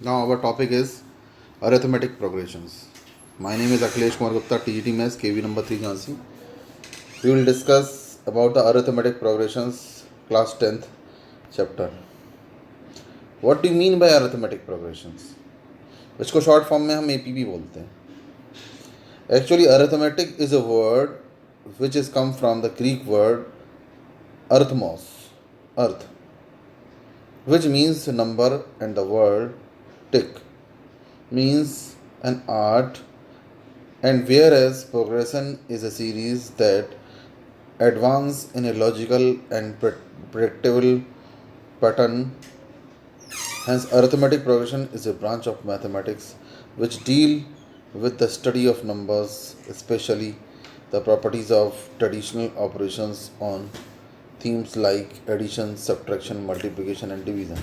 Now our topic is arithmetic progressions. My name is Akhilesh Kumar Gupta, TGT Maths, KV number 3 Jhansi. We will discuss about the arithmetic progressions, class 10th chapter. What do you mean by arithmetic progressions? इसको short form में हम APP बोलते हैं. Actually, arithmetic is a word which is come from the Greek word arithmos, earth, which means number, and the word tick means an art, and whereas progression is a series that advance in a logical and predictable pattern. Hence, arithmetic progression is a branch of mathematics which deal with the study of numbers, especially the properties of traditional operations on themes like addition, subtraction, multiplication and division.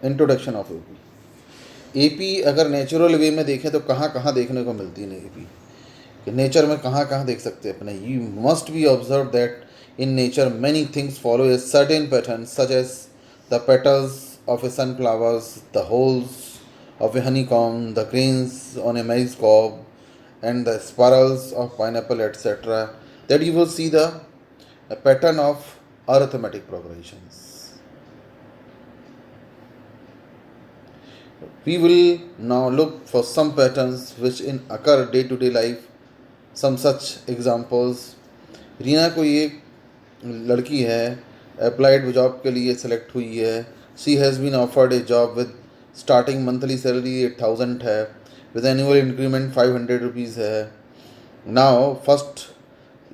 Introduction of AP अगर natural way में देखें तो कहाँ कहाँ देखने को मिलती है एपी, कि नेचर में कहाँ कहाँ देख सकते हैं अपने. You must be observe that in nature many things follow a certain pattern such as the petals of a sunflowers, the holes of a honeycomb, the grains on a maize cob, and the spirals of pineapple, etc., that you will see the pattern of arithmetic progressions. We will now look for some patterns which in occur day to day life. Some such examples. Reena कोई एक लड़की है, applied job के लिए select हुई है. She has been offered a job with starting monthly salary 8,000 है, with annual increment 500 rupees है. Now first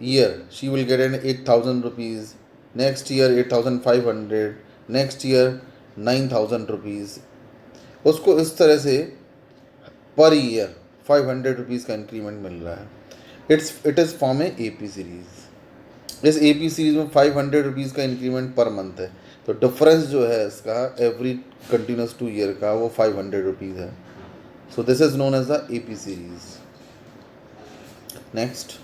year she will get an 8,000 rupees, next year 8,500, next year 9,000 rupees. उसको इस तरह से पर ईयर 500 रुपीज़ का इंक्रीमेंट मिल रहा है. It is form A P series. इस पी सीरीज़ में 500 रुपीज़ का इंक्रीमेंट पर मंथ है, तो डिफरेंस जो है इसका एवरी कंटिन्यूस 2 ईयर का वो 500 रुपीज़ है. So this is known as the P series. Next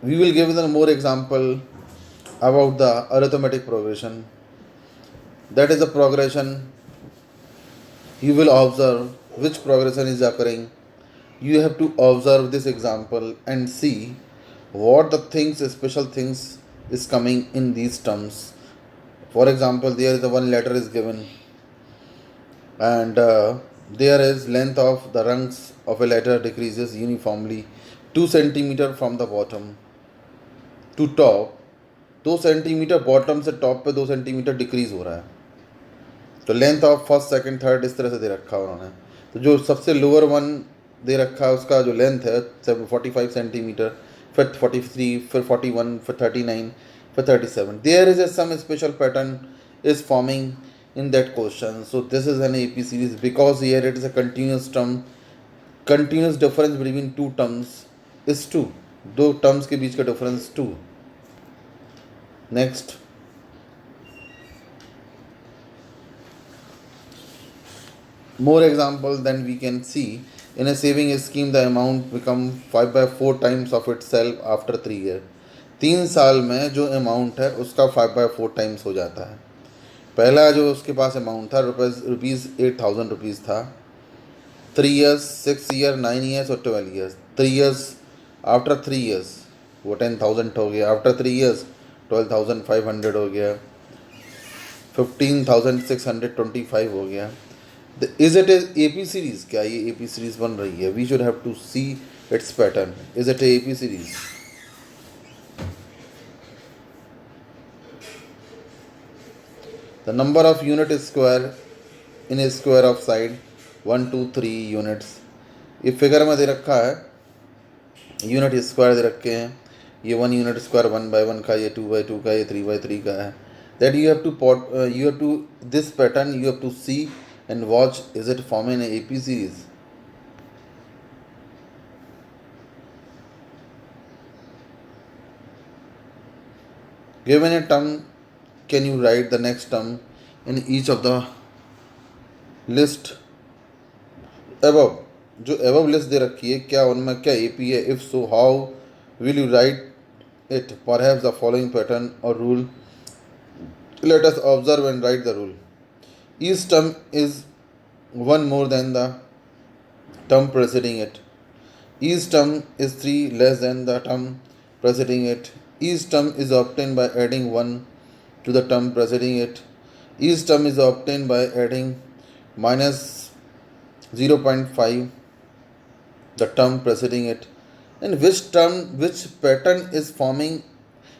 we will give the more example about the arithmetic progression. That is the progression. You will observe which progression is occurring. You have to observe this example and see what the things, special things is coming in these terms. For example, there is a one letter is given, and there is length of the rungs of a letter decreases uniformly 2 centimeter from the bottom to top. 2 centimetre bottom से top पे 2 centimetre decrease हो रहा है. तो length of first second third इस तरह से दे रखा है उन्होंने. तो जो सबसे लोअर वन दे रखा है उसका जो लेंथ है 45 सेंटीमीटर, फिर 43, फिर 41, फिर 39, फिर 37. There is a some special pattern is forming in that question. So this is an AP series because here it is a continuous term. Continuous difference between two terms is 2. दो terms के बीच का difference 2. Next, more example than we can see. In a saving scheme the amount become 5/4 times of itself after 3 years. 3 साल में जो amount है उसका 5/4 times हो जाता है. पहला जो उसके पास अमाउंट था रुपीज़ 8,000 रुपीज़ था. 3 years, 6 year, 9 years और 12 years. 3 years, आफ्टर 3 years वो 10,000 हो गया. आफ्टर 3 years 12,500 हो गया. 15,625 हो गया. Is it A P series? क्या ये ए पी सीरीज बन रही है? We should have to see its pattern. Is it A P series? The number of unit square in a square of side 1, 2, 3 units. ये figure में दे रखा है, यूनिट स्क्वायर दे रखे हैं. ये 1 यूनिट स्क्वायर 1/1 का, ये 2/2 का, ये 3/3 का है. That you have to this pattern you have to see and watch, is it forming an AP series? Given a term, can you write the next term in each of the list above? जो above list दे रखी है क्या उनमें क्या AP है? If so, how will you write it? Perhaps the following pattern or rule Let us observe and write the rule. Each term is one more than the term preceding it. Each term is 3 less than the term preceding it. Each term is obtained by adding 1 to the term preceding it. Each term is obtained by adding minus 0.5 the term preceding it. And which pattern is forming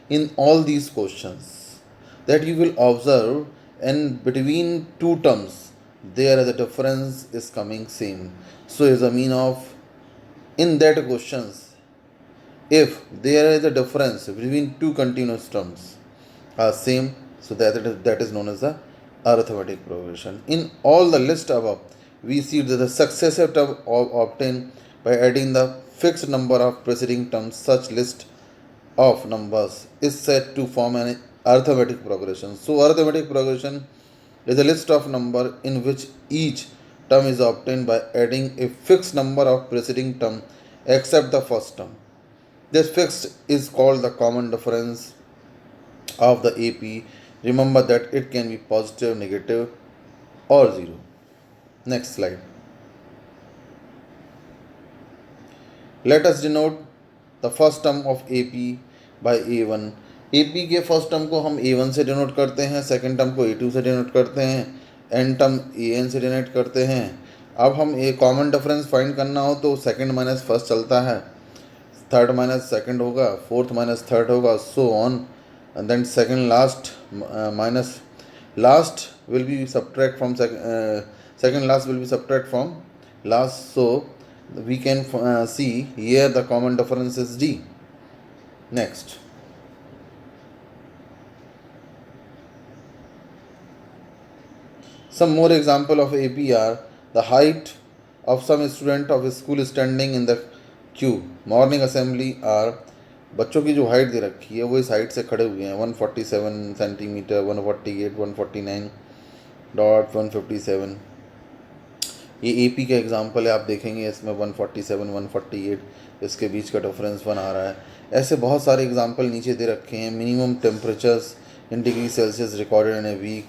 in all these questions that you will observe, and between two terms there the difference is coming same. So is the mean of in that questions, if there is a difference between two continuous terms are same, so that is known as the arithmetic progression. In all the list above, we see that the successive term obtained by adding the fixed number of preceding terms. Such list of numbers is said to form an arithmetic progression. So arithmetic progression is a list of number in which each term is obtained by adding a fixed number of preceding term except the first term. This fixed is called the common difference of the AP. Remember that it can be positive, negative, or 0. Next slide. Let us denote the first term of AP by A1. AP के first term को हम A1 से denote करते हैं, second term को A2 से denote करते हैं, एन टर्म AN से डिनोट करते हैं. अब हम एक कॉमन डिफरेंस फाइंड करना हो तो सेकंड माइनस फर्स्ट चलता है, थर्ड माइनस सेकंड होगा, फोर्थ माइनस थर्ड होगा, so on. And then second last minus last will be subtract from second last will be subtract from last. So we can see here the common difference is D. Next, some more example of AP are the height of some student of a school standing in the queue. Morning assembly are बच्चों की जो height दे रखी है वो इस height से खड़े हुए हैं 147 सेंटीमीटर, 148, 149.157. ये एपी का एग्जांपल है, आप देखेंगे इसमें 147, 148 इसके बीच का डिफरेंस 1 आ रहा है. ऐसे बहुत सारे एग्जांपल नीचे दे रखे हैं. Minimum temperatures in degree Celsius recorded in a week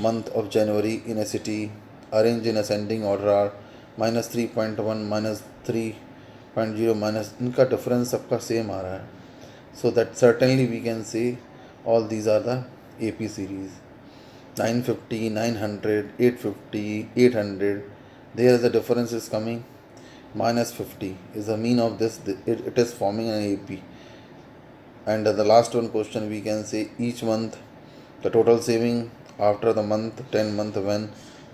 month of January in a city arrange in ascending order are -3.1, -3.0 minus, इनका डिफरेंस सबका सेम आ रहा है. So that certainly we can say all these are the AP series. 950, 900, 850, 800. There the difference is coming. -50 is the mean of this. It is forming an AP. And the last one question we can say each month the total saving after the month 10 month when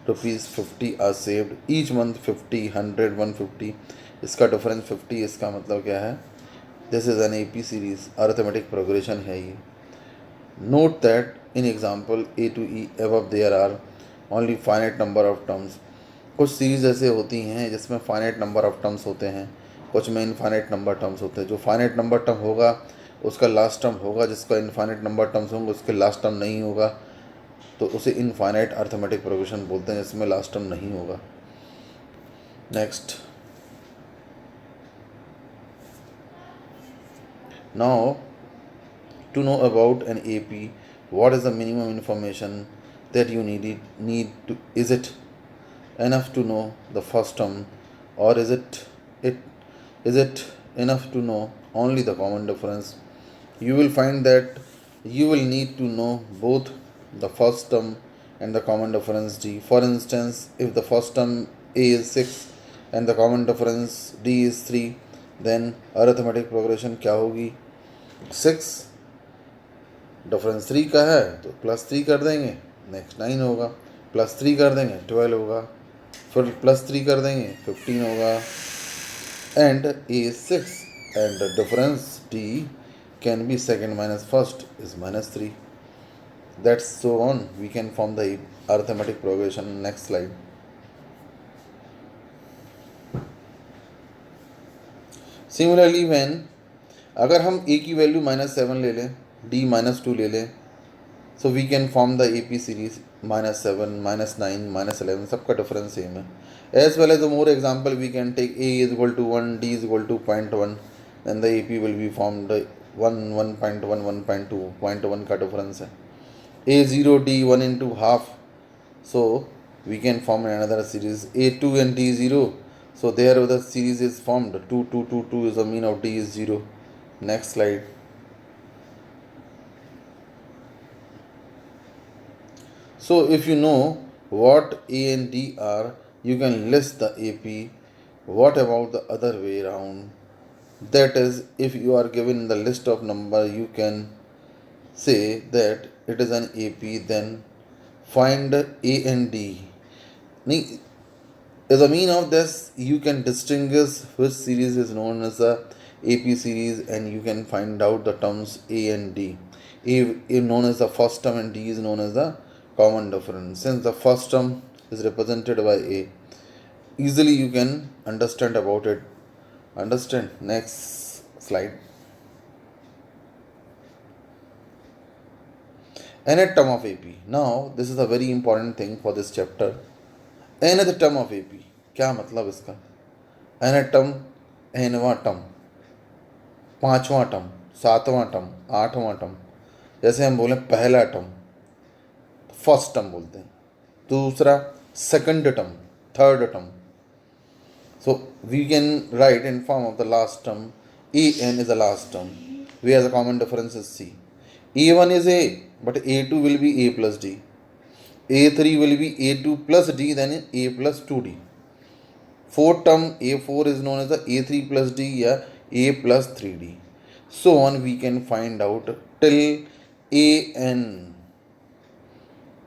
rupees 50 are saved. Each month 50, 100, 150. इसका difference 50. इसका मतलब क्या है? This is an AP series, arithmetic progression है ये. Note that in example A to E above there are only finite number of terms. कुछ series ऐसे होती हैं जिसमें फाइनाइट नंबर ऑफ टर्म्स होते हैं, कुछ में इनफाइनाइट नंबर टर्म्स होते हैं. जो फाइनाइट नंबर टर्म होगा उसका लास्ट टर्म होगा, जिसका इनफाइनाइट नंबर टर्म्स होंगे उसके लास्ट टर्म नहीं होगा, तो उसे इनफाइनाइट अर्थमेटिक प्रोग्रेशन बोलते हैं जिसमें लास्ट टर्म नहीं होगा. Next, now to know about an AP, what is the minimum information that you need to, is it enough to know the first term, or is it enough to know only the common difference? You will find that you will need to know both the first term and the common difference D. For instance, if the first term A is 6 and the common difference D is 3, then arithmetic progression क्या होगी? 6 difference 3 का है तो +3 कर देंगे, next 9 होगा, +3 कर देंगे 12 होगा, फिर +3 कर देंगे 15 होगा, and A is 6 and the difference D can be second minus first is -3. That's so on. We can form the arithmetic progression. Next slide. Similarly, when अगर हम A की वैल्यू -7 ले लें, D -2 ले लें, so we can form the AP series -7, -9, -11 सबका difference same है. As well as more example we can take A is equal to 1, D is equal to 0.1, then the AP will be formed 1, 1.1, 1.2, 0.1 का difference है. A0 D 1 into half. So we can form another series A2 and D0. So there the series is formed. 2 2 2 2 is the mean of D is 0. Next slide. So if you know what A and D are, you can list the AP. What about the other way around? That is, if you are given the list of number, you can say that it is an AP, then find A and D. As a mean of this, you can distinguish which series is known as the AP series, and you can find out the terms A and D. A is known as the first term and D is known as the common difference. Since the first term is represented by A, easily you can understand about it. Understand? Next slide. Nth term of AP. Now, this is a very important thing for this chapter. Nth term of AP. क्या मतलब इसका? nth term, nवां term, पांचवां term, सातवां term, आठवां term. जैसे हम बोले पहला टर्म, फर्स्ट टर्म बोलते हैं. दूसरा second term, third term. So we can write in form of the last term. En is the last term, where the common difference is C. A1 is A, but A2 will be A plus D. A3 will be A2 plus D, then A plus 2D. Fourth term A4 is known as the A3 plus D or A plus 3D. So on we can find out till An.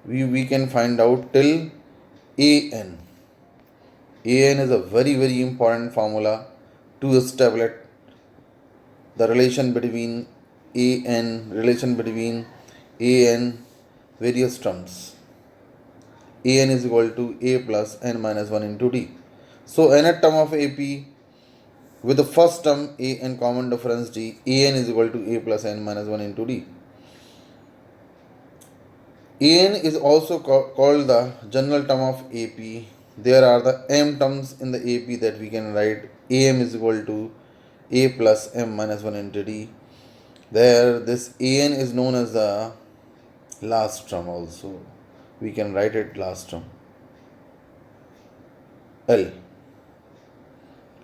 We can find out till An. An is a very important formula to establish the relation between An various terms. An is equal to A plus n minus 1 into D. So nth term of AP with the first term A and common difference D, An is equal to A plus n minus 1 into D. An is also called the general term of AP. There are the m terms in the AP that we can write. Am is equal to A plus m minus 1 into D. There, this An is known as the last term also. We can write it last term. L.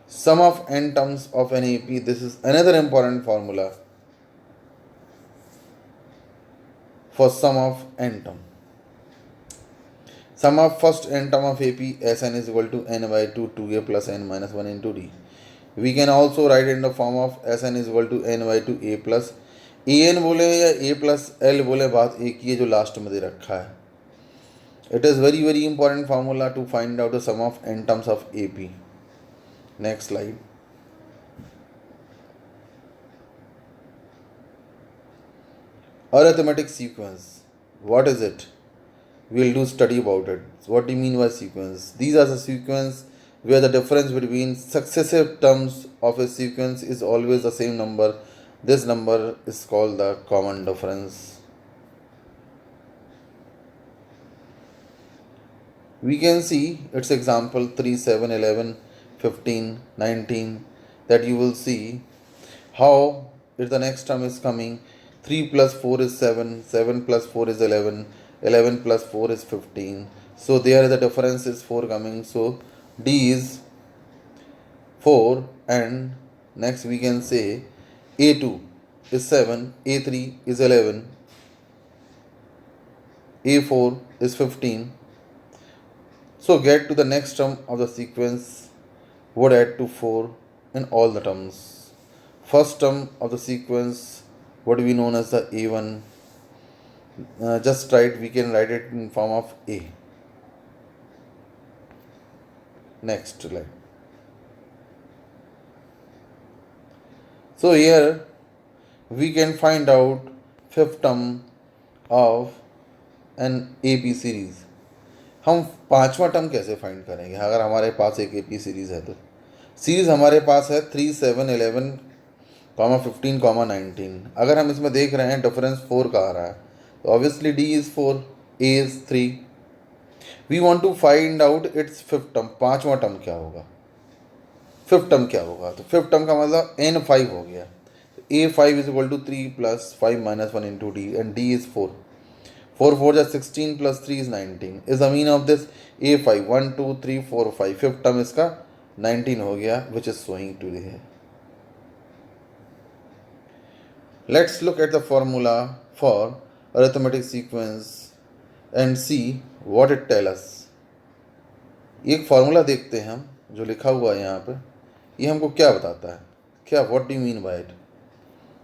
Sum of n terms of an AP. This is another important formula for sum of n term. Sum of first n term of AP Sn is equal to n by 2 2a plus n minus 1 into D. We can also write in the form of Sn is equal to n by 2 a plus an बोले या a plus l बोले, बात एक ही है जो last में दे रखा है. It is very important formula to find out the sum of n terms of AP. Next slide. Arithmetic sequence. What is it? We will do study about it. What do you mean by sequence? These are the sequence where the difference between successive terms of a sequence is always the same number. This number is called the common difference. We can see its example 3, 7, 11, 15, 19, that you will see how if the next term is coming. 3 plus 4 is 7, 7 plus 4 is 11, 11 plus 4 is 15. So there the difference is 4 coming. So D is 4, and next we can say A2 is 7, A3 is 11, A4 is 15. So get to the next term of the sequence would add to 4 in all the terms. First term of the sequence would be known as the A1. Just write, we can write it in form of A. Next slide. So here we can find out fifth term of an AP series. हम पांचवा term कैसे find करेंगे अगर हमारे पास एक AP series है? तो series हमारे पास है 3, 7, 11, 15, 19. अगर हम इसमें देख रहे हैं डिफरेंस 4 का आ रहा है, तो obviously D is 4, A is 3. We want to find out its fifth term. पांचवा टर्म क्या होगा? फिफ्थ टर्म क्या होगा? तो फिफ्थ टर्म का मतलब N5 हो गया. A5 is equal to 3 plus 5 minus 1 into D, and D is 4. 4 4 is 16 plus 3 is 19. Is the mean of this A5 1 2 3 4 5 fifth term इसका 19 हो गया, which is showing to here. Let's look at the formula for arithmetic sequence and see what it tells us. एक formula देखते हैं हम जो लिखा हुआ है यहाँ पे, ये हमको क्या बताता है, क्या what do you mean by it,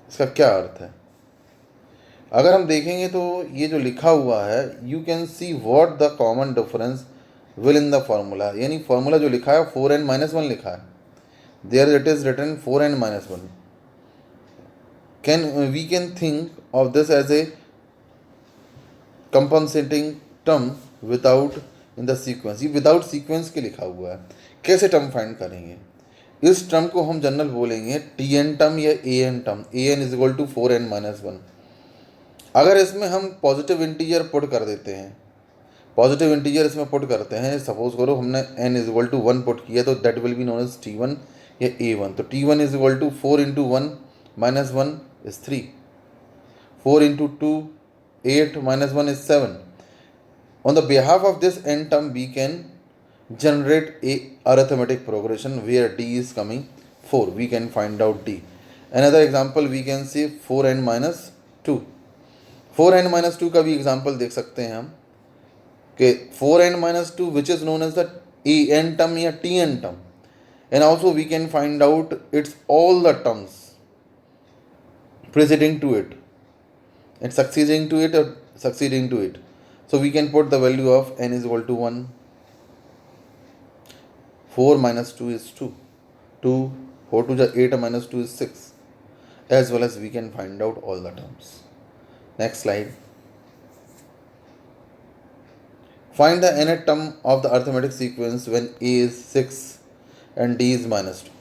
इसका क्या अर्थ है. अगर हम देखेंगे तो ये जो लिखा हुआ है, you can see what the common difference will in the formula, यानी फार्मूला जो लिखा है 4n-1 लिखा है, there it is written 4n-1. We can think of this as a compensating term without in the sequence. ये without sequence के लिखा हुआ है. कैसे टर्म फाइंड करेंगे? इस टर्म को हम जनरल बोलेंगे टी टर्म या an term. an is equal to 4n-1. अगर इसमें हम पॉजिटिव इंटीजर पुट कर देते हैं, पॉजिटिव इंटीजर इसमें पुट करते हैं, सपोज करो हमने n is equal to 1 put किया, तो that will be known as t1 या a1. तो t1 is equal to 4 into 1 minus 1 is 3, 4 into 2 8 minus 1 is 7. On the behalf of this n term, we can generate a arithmetic progression where d is coming 4. We can find out d. Another example we can say 4n-2. 4n-2 का भी example देख सकते हैं हम कि 4n-2 which is known as the an term या tn term, and also we can find out its all the terms preceding to it and succeeding to it or succeeding to it. So we can put the value of n is equal to 1. 4 minus 2 is 2. 2, 4 to the 8 minus 2 is 6. As well as we can find out all the terms. Next slide. Find the nth term of the arithmetic sequence when a is 6 and d is minus 2.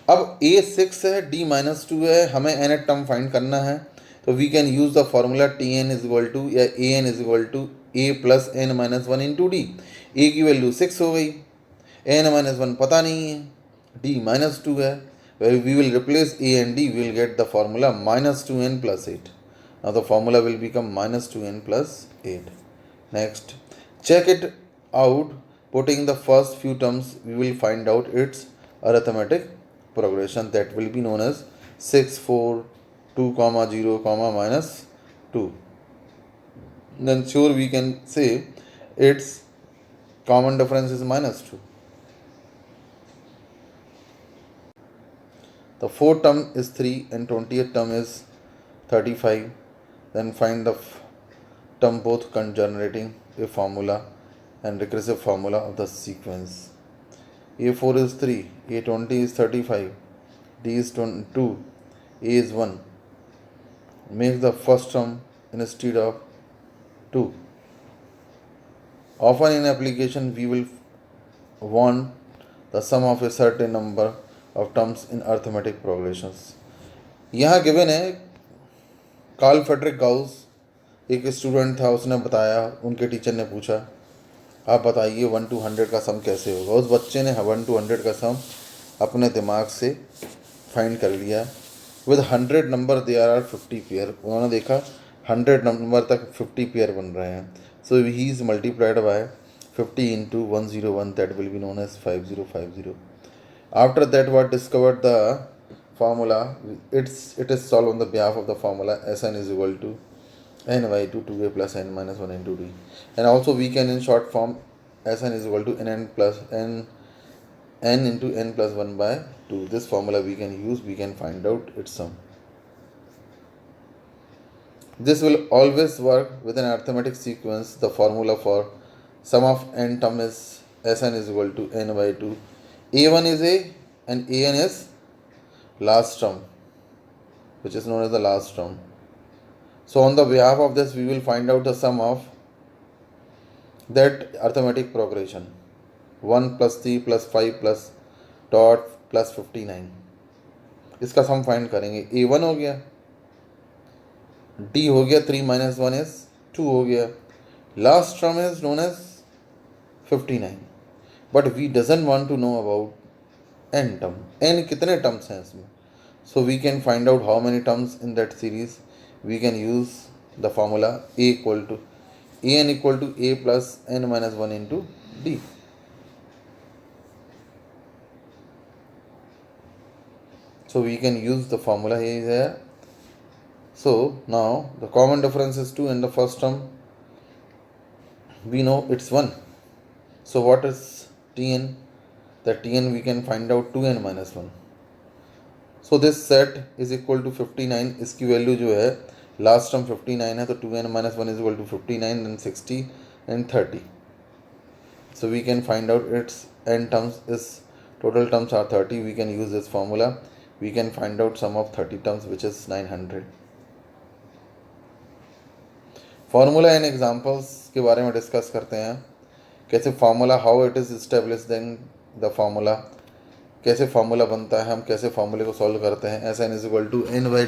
अब a 6 है, d minus 2 है, हमें nth term find करना है. तो we can use the formula tn is equal to या an is equal to a plus n-1 into d. a की value 6 हो गई, n-1 पता नहीं है, d -2 है. We will replace a and d, we will get the formula -2n plus 8. Now the formula will become -2n plus 8. Next, check it out. Putting the first few terms we will find out its arithmetic progression that will be known as 6 4 2 comma 0 comma minus 2. Then sure we can say its common difference is -2. The fourth term is 3 and 20th term is 35. Then find the term both generating a formula and recursive formula of the sequence. A4 is 3, A20 is 35, D is 2, A is 1. Make the first term instead of 2. Often in application we will want the sum of a certain number of terms in arithmetic progressions. यहाँ given है Karl Frederick Gauss, एक student था, उसने बताया, उनके teacher ने पूछा आप बताइए 1 to 100 का सम कैसे होगा. उस बच्चे ने 1 to 100 का सम अपने दिमाग से फाइंड कर लिया. With 100 number there are 50 pair. उन्होंने देखा 100 नंबर तक 50 पेयर बन रहे हैं. So he is multiplied by 50 into 101, that will be known as 5050. After that what discovered the formula, it is solve on the behalf of the formula Sn is equal to n/2 2a plus n-1 into d. And also we can in short form Sn is equal to n into n plus 1 by 2. This formula we can use, we can find out its sum. This will always work with an arithmetic sequence. The formula for sum of n term is Sn is equal to n/2. A1 is a and an is last term, which is known as the last term. So on the behalf of this we will find out the sum of that arithmetic progression. 1 plus 3 plus 5 plus dot plus 59. इसका सम find करेंगे. A1 हो गया, D हो गया, 3 minus 1 is 2 हो गया. Last term is known as 59. But we doesn't want to know about n term. n कितने terms हैं इसमें. So we can find out how many terms in that series. We can use the formula a equal to an equal to a plus n minus 1 into d. So we can use the formula here. So now the common difference is 2 in the first term. We know it's 1. So what is Tn? The Tn we can find out 2n minus 1. So this set is equal to 59. इसकी value जो है last term 59 है, तो 2n minus 1 is equal to 59 and 60 and 30. So we can find out its n terms is total terms are 30. We can use this formula. We can find out sum of 30 terms, which is 900. Formula and examples के बारे में discuss करते हैं. कैसे formula, how it is establish, then the formula, कैसे formula बनता है, हम कैसे फार्मूले को सॉल्व करते हैं. S N is equal to n by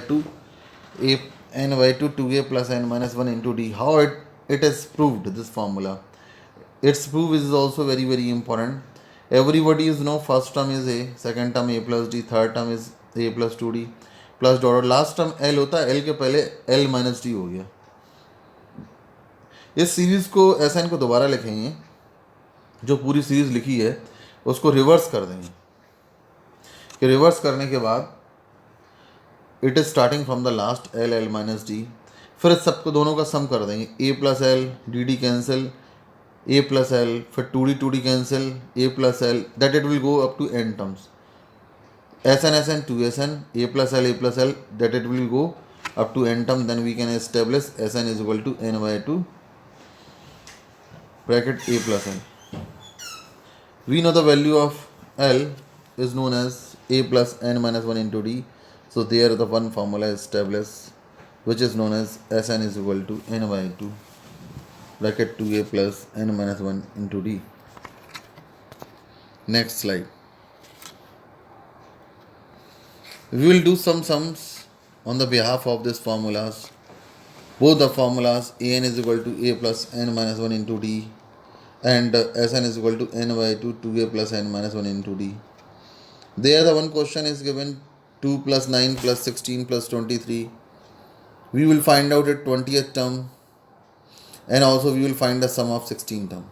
two two a plus n minus 1 into d. How it is proved this formula. Its prove is also very very important. Everybody is know first term is a, second term A plus D, third term is A plus 2d plus dot, last term L होता है. L के पहले L minus D हो गया. इस series को S N को दोबारा लिखेंगे, जो पूरी सीरीज़ लिखी है उसको रिवर्स कर देंगे. कि रिवर्स करने के बाद it is starting from the last L L minus D. फिर सबको दोनों का सम कर देंगे. A plus L, D D cancel, A plus L, फिर two D cancel, A plus L, that it will go up to N terms. S N two S N, A plus L, that it will go up to N term. Then we can establish S N is equal to n by two bracket a plus n. We know the value of L is known as a plus n minus 1 into d. So there the one formula is established, which is known as Sn is equal to n by 2 bracket 2a plus n minus 1 into d. Next slide. We will do some sums on the behalf of these formulas. Both the formulas an is equal to a plus n minus 1 into d and Sn is equal to n by 2 2a plus n minus 1 into d. There the one question is given 2 plus 9 plus 16 plus 23. We will find out at 20th term, and also we will find the sum of 16 term.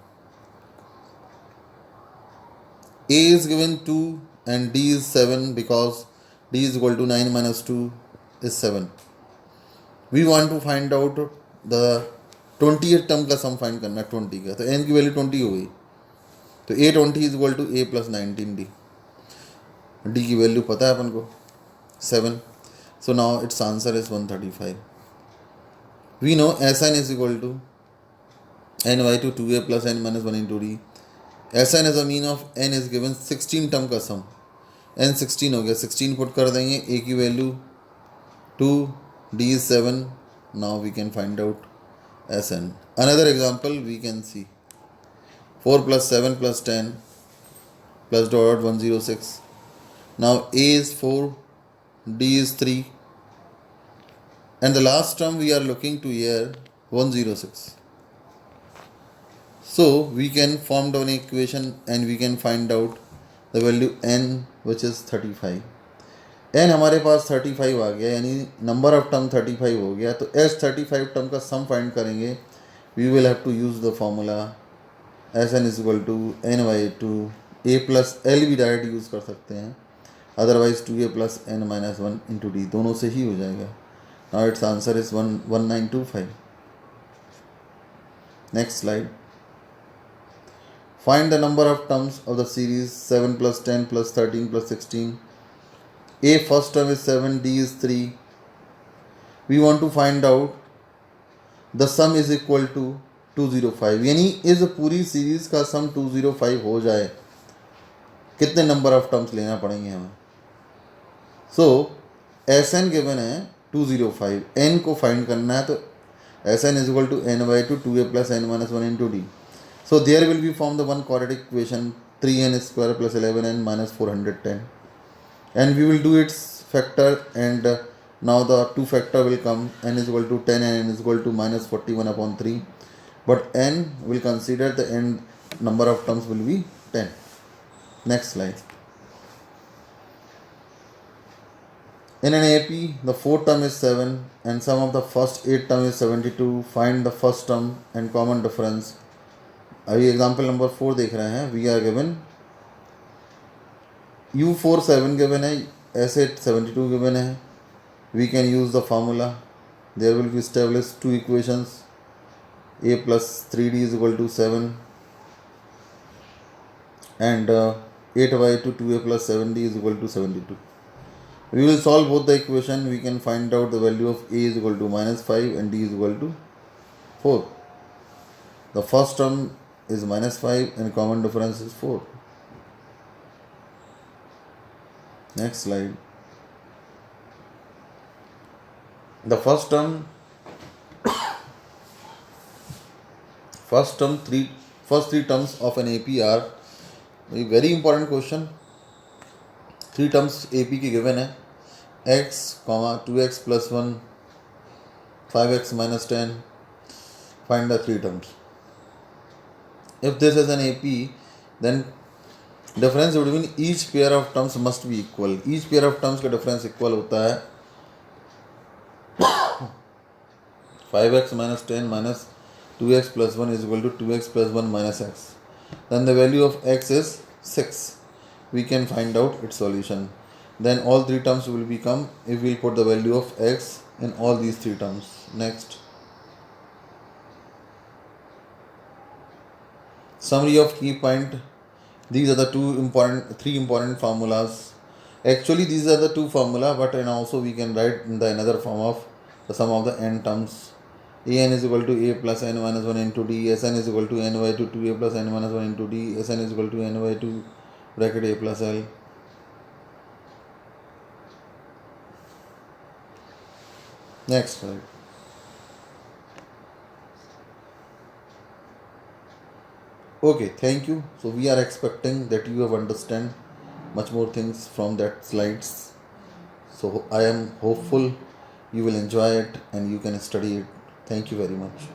A is given 2 and d is 7 because d is equal to 9 minus 2 is 7. We want to find out the 20th term का sum find करना है 20 का. तो n की value 20 हो गई, तो a 20 is equal to a plus 19d. d की वैल्यू पता है अपन को 7. So now its answer is 135. We know Sn is equal to n by two 2a plus n minus 1 into d. Sn is a mean of n is given 16 term का sum. n 16 हो गया, 16 put कर देंगे, a की value 2, d is 7. Now we can find out Sn. Another example we can see 4 plus 7 plus 10 plus dot 106. Now a is 4, d is 3, and the last term we are looking to here 106. So we can form down equation and we can find out the value n, which is 35. n हमारे पास 35 आ गया, यानी number of term 35 हो गया. तो S 35 term का sum find करेंगे. We will have to use the formula S N is equal to n by two a plus l भी direct use कर सकते हैं, otherwise 2a plus n minus 1 into d, दोनों से ही हो जाएगा. Now its answer is 1925. Next slide. Find the number of terms of the series 7 plus 10 plus 13 plus 16. A first term is 7, D is 3. We want to find out the sum is equal to 205. यानी इस पूरी series का सम 205 हो जाए, कितने number of terms लेना पड़ेंगे हमें. सो एस एन गिवन है 205, n को फाइंड करना है, तो S N is equal to n by two 2a plus n minus 1 into d. So there will be form the one quadratic equation 3n square plus 11n minus 410. And we will do its factor, and now the two factor will come, n is equal to 10 and n is equal to minus 41 upon 3, but n will consider the end number of terms will be 10. Next slide. In an AP, the fourth term is 7 and sum of the first 8 term is 72. Find the first term and common difference. अभी example number 4 देख रहे हैं. We are given U4 7 given है, S8 72 given है. We can use the formula. There will be established two equations. A plus 3D is equal to 7 and 8y to 2a plus 7d is equal to 72. We will solve both the equation. We can find out the value of a is equal to minus 5 and d is equal to 4. The first term is minus 5 and common difference is 4. Next slide. The first term first three terms of an AP are a very important question. 3 terms AP की given है. x, 2x plus 1, 5x minus 10. Find the 3 terms. If this is an AP, then difference between each pair of terms must be equal. Each pair of terms का difference equal होता है 5x minus 10 minus 2x plus 1 is equal to 2x plus 1 minus x. Then the value of x is 6. We can find out its solution. Then all 3 terms will become, if we put the value of x in all these 3 terms. Next. Summary of key point. These are the 3 important formulas. Actually these are the 2 formula, but and also we can write in the another form of the sum of the n terms. An is equal to a plus n minus 1 into d. Sn is equal to ny to 2a plus n minus 1 into d. Sn is equal to ny to bracket a plus l. Next slide. Okay, thank you. So we are expecting that you have understand much more things from that slides. So I am hopeful you will enjoy it and you can study it. Thank you very much.